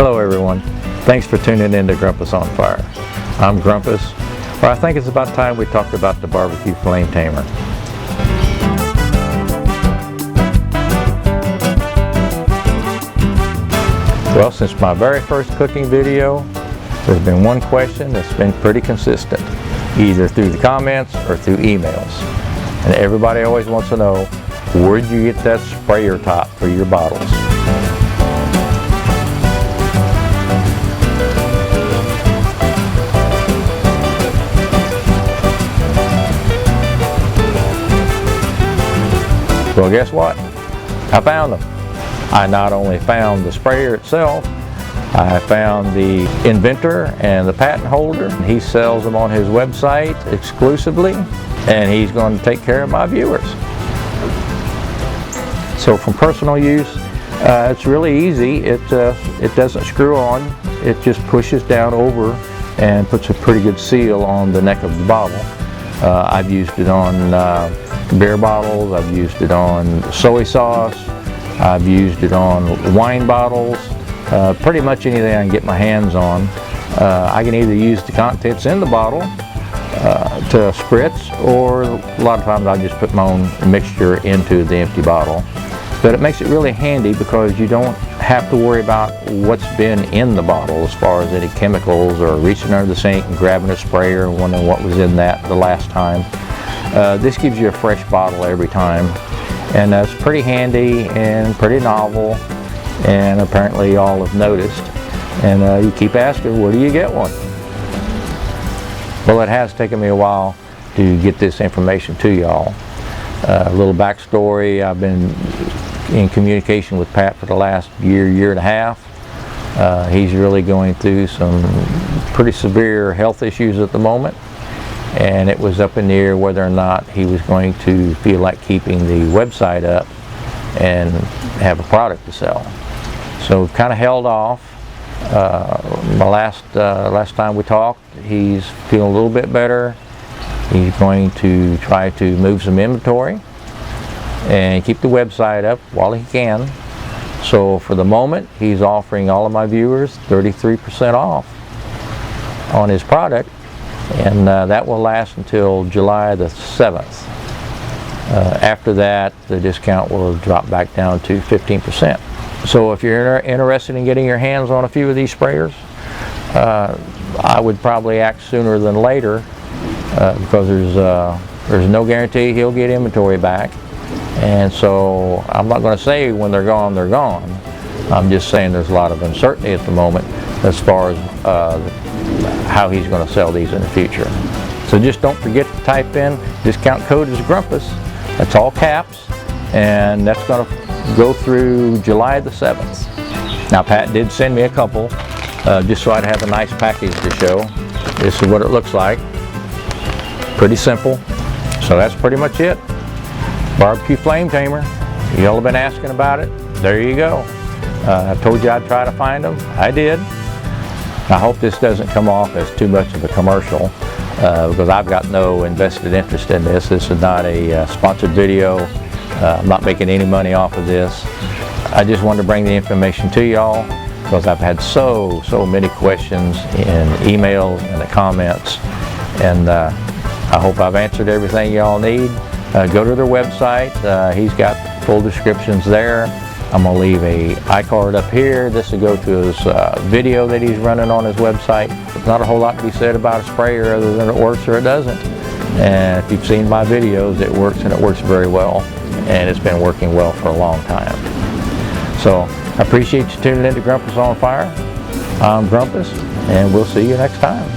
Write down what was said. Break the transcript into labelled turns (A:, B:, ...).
A: Hello everyone, thanks for tuning in to Grumpus on Fire. I'm Grumpus. Well, I think it's about time we talked about the barbecue flame tamer. Well, since my very first cooking video, there's been one question that's been pretty consistent, either through the comments or through emails. And everybody always wants to know, where'd you get that sprayer top for your bottles? Well, guess what? I found them. I not only found the sprayer itself, I found the inventor and the patent holder. He sells them on his website exclusively, and he's going to take care of my viewers. So from personal use, it's really easy. It doesn't screw on. It just pushes down over and puts a pretty good seal on the neck of the bottle. I've used it on beer bottles, I've used it on soy sauce, I've used it on wine bottles, pretty much anything I can get my hands on. I can either use the contents in the bottle to spritz, or a lot of times I just put my own mixture into the empty bottle. But it makes it really handy because you don't have to worry about what's been in the bottle as far as any chemicals, or reaching under the sink and grabbing a sprayer and wondering what was in that the last time. This gives you a fresh bottle every time, and that's pretty handy and pretty novel, and apparently y'all have noticed. And you keep asking, where do you get one? Well, it has taken me a while to get this information to y'all. A little backstory: I've been in communication with Pat for the last year and a half. He's really going through some pretty severe health issues at the moment, and it was up in the air whether or not he was going to feel like keeping the website up and have a product to sell. So we've kind of held off. Last time we talked, he's feeling a little bit better. He's going to try to move some inventory and keep the website up while he can. So for the moment, he's offering all of my viewers 33% off on his product, and that will last until July the 7th. After that, the discount will drop back down to 15%. So if you're interested in getting your hands on a few of these sprayers, I would probably act sooner than later, because there's no guarantee he'll get inventory back. And so I'm not going to say when they're gone, they're gone. I'm just saying there's a lot of uncertainty at the moment as far as how he's going to sell these in the future. So just don't forget to type in, discount code is Grumpus. That's all caps, and that's going to go through July the 7th. Now, Pat did send me a couple, just so I'd have a nice package to show. This is what it looks like. Pretty simple. So that's pretty much it. Barbecue flame tamer. Y'all have been asking about it. There you go. I told you I'd try to find them. I did. I hope this doesn't come off as too much of a commercial, because I've got no invested interest in this. This is not a sponsored video. I'm not making any money off of this. I just wanted to bring the information to y'all because I've had so many questions in emails and the comments, and I hope I've answered everything y'all need. Go to their website. He's got full descriptions there. I'm going to leave a iCard up here. This will go to his video that he's running on his website. There's not a whole lot to be said about a sprayer other than it works or it doesn't. And if you've seen my videos, it works, and it works very well. And it's been working well for a long time. So I appreciate you tuning in to Grumpus on Fire. I'm Grumpus, and we'll see you next time.